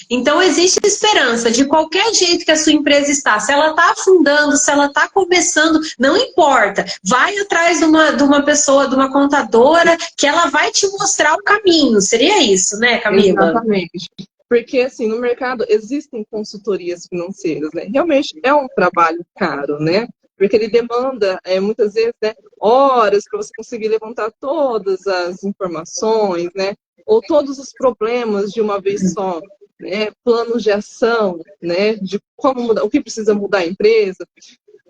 Então, existe esperança de qualquer jeito que a sua empresa está. Se ela está afundando, se ela está começando, não importa. Vai atrás de uma pessoa, de uma contadora, que ela vai te mostrar o caminho. Seria isso, né, Camila? Exatamente. Porque, assim, no mercado existem consultorias financeiras, né? Realmente é um trabalho caro, né? Porque ele demanda, muitas vezes, né, horas para você conseguir levantar todas as informações, né? Ou todos os problemas de uma vez só, né? Planos de ação, né? De como mudar, o que precisa mudar a empresa.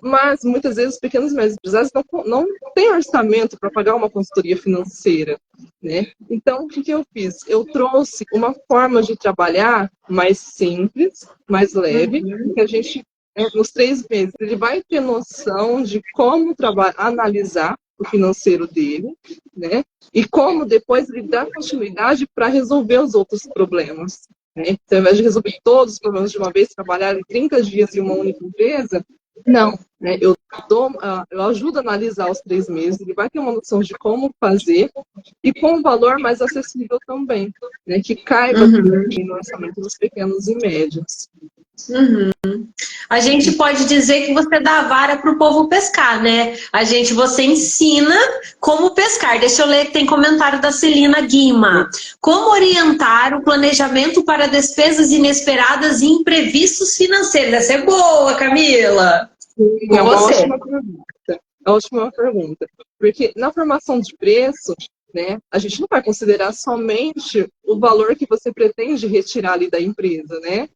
Mas, muitas vezes, os pequenos e médios empresários não têm orçamento para pagar uma consultoria financeira, né? Então, o que eu fiz? Eu trouxe uma forma de trabalhar mais simples, mais leve, que a gente, nos 3 meses, ele vai ter noção de como analisar o financeiro dele, né? E como depois ele dá continuidade para resolver os outros problemas. Né? Então, ao invés de resolver todos os problemas de uma vez, trabalhar em 30 dias em uma única empresa, não, né? Eu ajudo a analisar os 3 meses, ele vai ter uma noção de como fazer e com um valor mais acessível também, né? Que caiba no orçamento dos pequenos e médios. A gente pode dizer que você dá a vara para o povo pescar, né? Você ensina como pescar. Deixa eu ler que tem comentário da Celina Guima. Como orientar o planejamento para despesas inesperadas e imprevistos financeiros? Essa é boa, Camila. Sim, é uma ótima pergunta. Ótima pergunta. Porque na formação de preço, né, a gente não vai considerar somente o valor que você pretende retirar ali da empresa, né?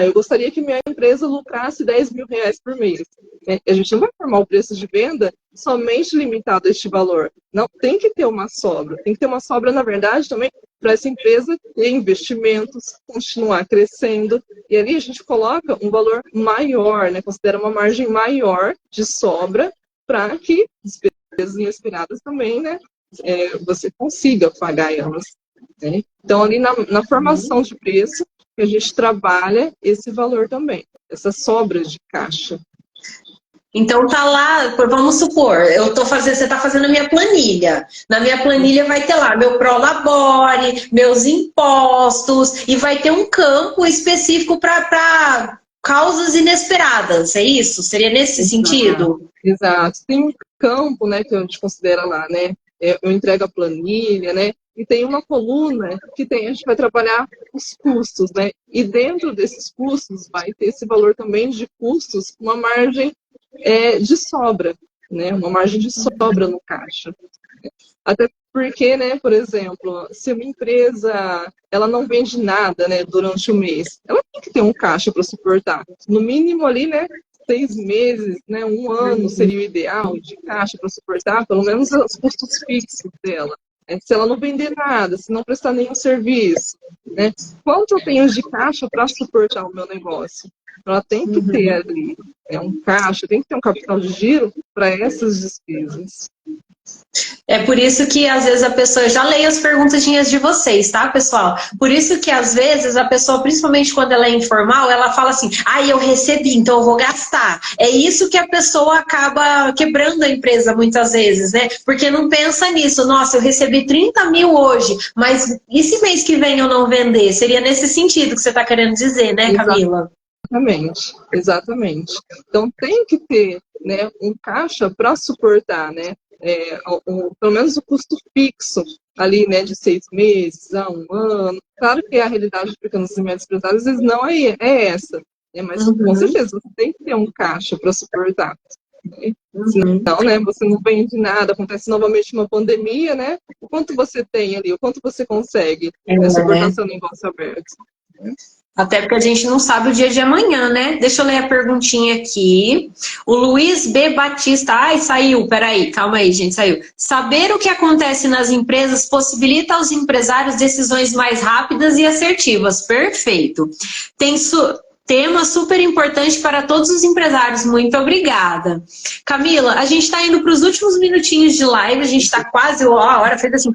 Eu gostaria que minha empresa lucrasse 10 mil reais por mês. Né? A gente não vai formar o preço de venda somente limitado a este valor. Não, tem que ter uma sobra. Tem que ter uma sobra, na verdade, também para essa empresa ter investimentos, continuar crescendo. E ali a gente coloca um valor maior, né? Considera uma margem maior de sobra para que despesas inesperadas também, né? Você consiga pagar elas. Né? Então, ali na formação de preço, a gente trabalha esse valor também, essa sobra de caixa. Então tá lá, vamos supor, você está fazendo a minha planilha. Na minha planilha vai ter lá meu Prolabore, meus impostos, e vai ter um campo específico para causas inesperadas, é isso? Seria nesse sentido? Exato. Tem um campo, né, que a gente considera lá, né? Eu entrego a planilha, né? E tem uma coluna que a gente vai trabalhar os custos, né? E dentro desses custos vai ter esse valor também de custos, uma margem de sobra, né? Uma margem de sobra no caixa. Até porque, né, por exemplo, se uma empresa ela não vende nada, né, durante o mês, ela tem que ter um caixa para suportar. No mínimo ali, né, 6 meses, né, 1 ano seria o ideal de caixa para suportar, pelo menos os custos fixos dela. Se ela não vender nada, se não prestar nenhum serviço, né, quanto eu tenho de caixa para suportar o meu negócio? Ela tem que ter ali um caixa, tem que ter um capital de giro para essas despesas. É por isso que às vezes a pessoa, eu já leio as perguntinhas de vocês, tá, pessoal? Por isso que às vezes a pessoa, principalmente quando ela é informal, ela fala assim, eu recebi, então eu vou gastar. É isso que a pessoa acaba quebrando a empresa muitas vezes, né? Porque não pensa nisso, nossa, eu recebi 30 mil hoje, mas e se mês que vem eu não vender? Seria nesse sentido que você está querendo dizer, né, Camila? Exatamente. Então tem que ter, né, um caixa para suportar, né? Pelo menos o custo fixo ali, né, de 6 meses a 1 ano. Claro que a realidade de pequenos e médios empresários às vezes não é essa, né, mas com certeza você tem que ter um caixa para suportar. Né? Senão, né, você não vende nada, acontece novamente uma pandemia, né? O quanto você tem ali, o quanto você consegue suportar seu negócio aberto. Né? Até porque a gente não sabe o dia de amanhã, né? Deixa eu ler a perguntinha aqui. O Luiz B. Batista. Saiu, peraí, calma aí, gente, saiu. Saber o que acontece nas empresas possibilita aos empresários decisões mais rápidas e assertivas. Perfeito. Tema super importante para todos os empresários. Muito obrigada. Camila, a gente está indo para os últimos minutinhos de live, a gente está quase, a hora fez assim.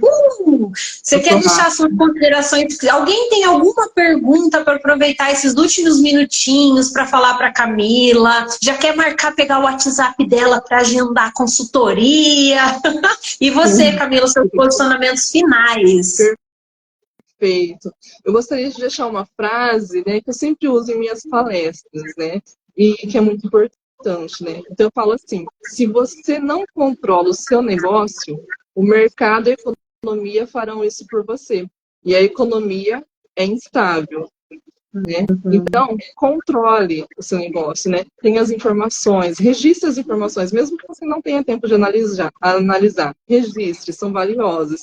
Você quer deixar suas considerações? Alguém tem alguma pergunta para aproveitar esses últimos minutinhos para falar para Camila? Já quer pegar o WhatsApp dela para agendar consultoria? E você, Camila, seus posicionamentos finais? Perfeito. Eu gostaria de deixar uma frase, né, que eu sempre uso em minhas palestras, né, e que é muito importante, né. Então eu falo assim: se você não controla o seu negócio, o mercado e a economia farão isso por você. E a economia é instável, né? Então, controle o seu negócio, né? Tenha as informações, registre as informações, mesmo que você não tenha tempo de analisar, registre, são valiosas.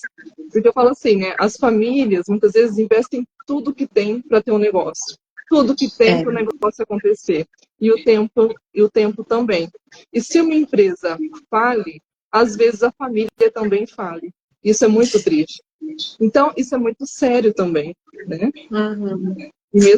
Porque eu falo assim, né? As famílias, muitas vezes, investem tudo que tem para ter um negócio. Tudo que tem para o negócio acontecer. E o tempo também. E se uma empresa fale, às vezes a família também fale. Isso é muito triste. Então, isso é muito sério também, né?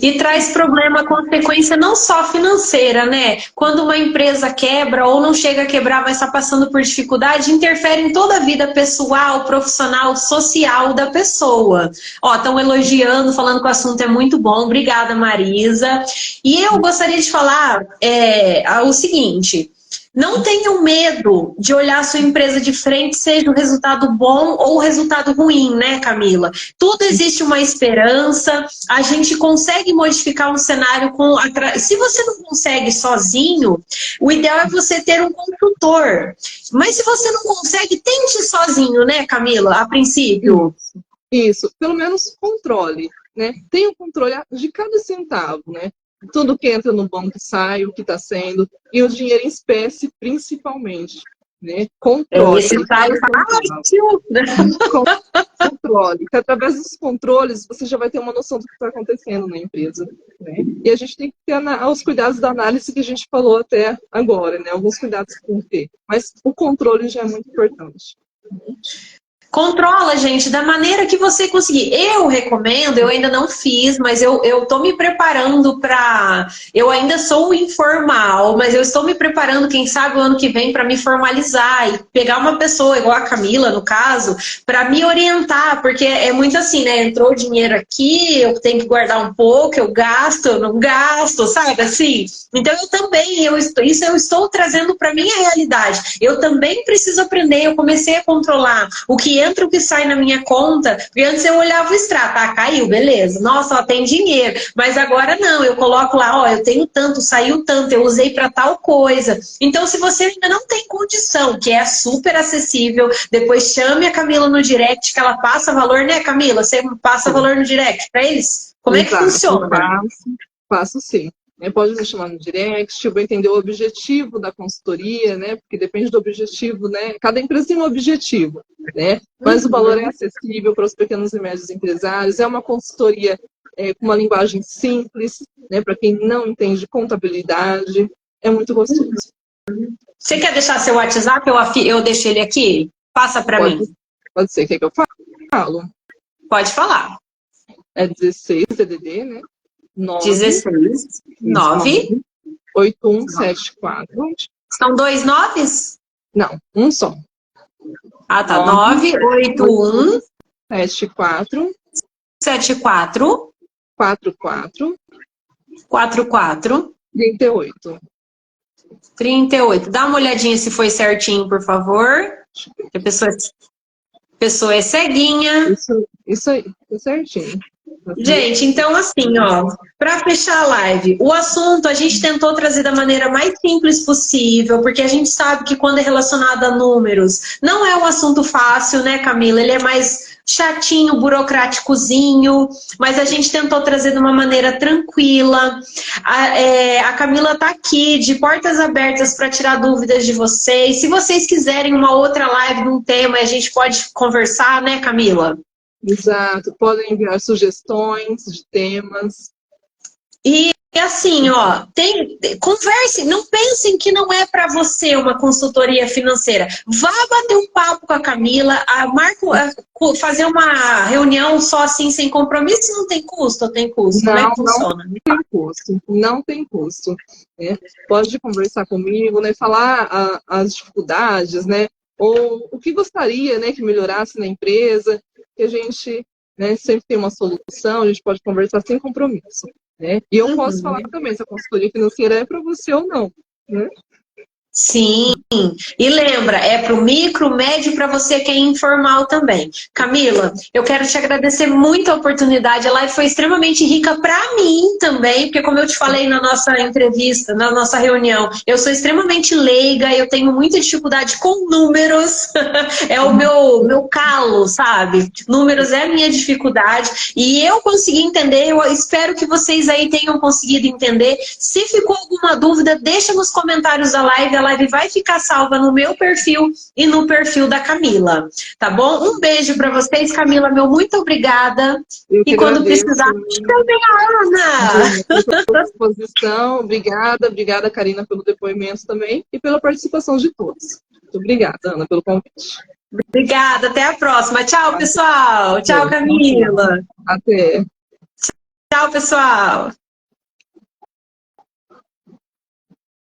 E traz problema, consequência não só financeira, né? Quando uma empresa quebra ou não chega a quebrar, mas está passando por dificuldade, interfere em toda a vida pessoal, profissional, social da pessoa. Ó, estão elogiando, falando que o assunto é muito bom. Obrigada, Marisa. E eu gostaria de falar o seguinte: não tenham medo de olhar a sua empresa de frente, seja o resultado bom ou o resultado ruim, né, Camila? Tudo existe uma esperança, a gente consegue modificar um cenário se você não consegue sozinho, o ideal é você ter um consultor. Mas se você não consegue, tente sozinho, né, Camila, a princípio. Isso, pelo menos controle, né? Tenha o controle de cada centavo, né? Tudo que entra no banco sai, o que está sendo, e o dinheiro em espécie, principalmente, né? Controle. Esse sai fácil. Controle. Que através dos controles, você já vai ter uma noção do que está acontecendo na empresa, né? E a gente tem que ter os cuidados da análise que a gente falou até agora, né? Alguns cuidados que tem que ter. Mas o controle já é muito importante. Controla, gente, da maneira que você conseguir. Eu recomendo, eu ainda não fiz, mas eu estou me preparando para... Eu ainda sou informal, mas eu estou me preparando, quem sabe, o ano que vem para me formalizar e pegar uma pessoa, igual a Camila, no caso, para me orientar, porque é muito assim, né? Entrou dinheiro aqui, eu tenho que guardar um pouco, eu gasto, eu não gasto, sabe assim? Então eu também, isso eu estou trazendo para minha realidade. Eu também preciso aprender, eu comecei a controlar o que entra, o que sai na minha conta, porque antes eu olhava o extrato, caiu, beleza, nossa, ó, tem dinheiro, mas agora não, eu coloco lá, ó, eu tenho tanto, saiu tanto, eu usei para tal coisa. Então, se você ainda não tem condição, que é super acessível, depois chame a Camila no direct, que ela passa valor, né, Camila? Você passa valor no direct para eles? Como é que funciona? Faço sim. Pode me chamar no direct, eu vou entender o objetivo da consultoria, né? Porque depende do objetivo, né? Cada empresa tem um objetivo, né? Mas o valor é acessível para os pequenos e médios empresários, é uma consultoria com uma linguagem simples, né? Para quem não entende contabilidade, é muito gostoso. Você quer deixar seu WhatsApp? Eu deixo ele aqui? Passa para mim. Pode ser, quer que eu falo? Pode falar. É 16 DDD, né? 16 9 8174. São 2 noves? Não, um só. Ah, tá. 981 74 74 44 44 38. 38. Dá uma olhadinha se foi certinho, por favor. A pessoa é ceguinha. Isso aí, tá certinho. Gente, então assim, ó, para fechar a live, o assunto a gente tentou trazer da maneira mais simples possível, porque a gente sabe que quando é relacionado a números, não é um assunto fácil, né, Camila? Ele é mais chatinho, burocráticozinho, mas a gente tentou trazer de uma maneira tranquila. A Camila tá aqui, de portas abertas para tirar dúvidas de vocês. Se vocês quiserem uma outra live de um tema, a gente pode conversar, né, Camila? Exato, podem enviar sugestões de temas. E assim, ó, converse, não pensem que não é para você uma consultoria financeira. Vá bater um papo com a Camila, fazer uma reunião só assim, sem compromisso, não tem custo ou tem custo? Como é que funciona? Não tem custo. Né? Pode conversar comigo, né? Falar as dificuldades, né? Ou o que gostaria, né, que melhorasse na empresa, que a gente, né, sempre tem uma solução, a gente pode conversar sem compromisso. Né? E eu posso falar também se a consultoria financeira é para você ou não. Né? Sim, e lembra, é para o micro, médio, para você que é informal também. Camila, eu quero te agradecer muito a oportunidade, a live foi extremamente rica para mim também, porque como eu te falei na nossa entrevista, na nossa reunião, eu sou extremamente leiga, eu tenho muita dificuldade com números, é o meu calo, sabe? Números é a minha dificuldade, e eu consegui entender, eu espero que vocês aí tenham conseguido entender. Se ficou alguma dúvida, deixa nos comentários da live, a live vai ficar salva no meu perfil e no perfil da Camila, tá bom? Um beijo para vocês, Camila, meu muito obrigada. E quando precisar, também a Ana. Estou à disposição. Obrigada, Karina, pelo depoimento também e pela participação de todos. Muito obrigada, Ana, pelo convite. Obrigada, até a próxima. Tchau, pessoal. Tchau, Camila. Até. Tchau, pessoal.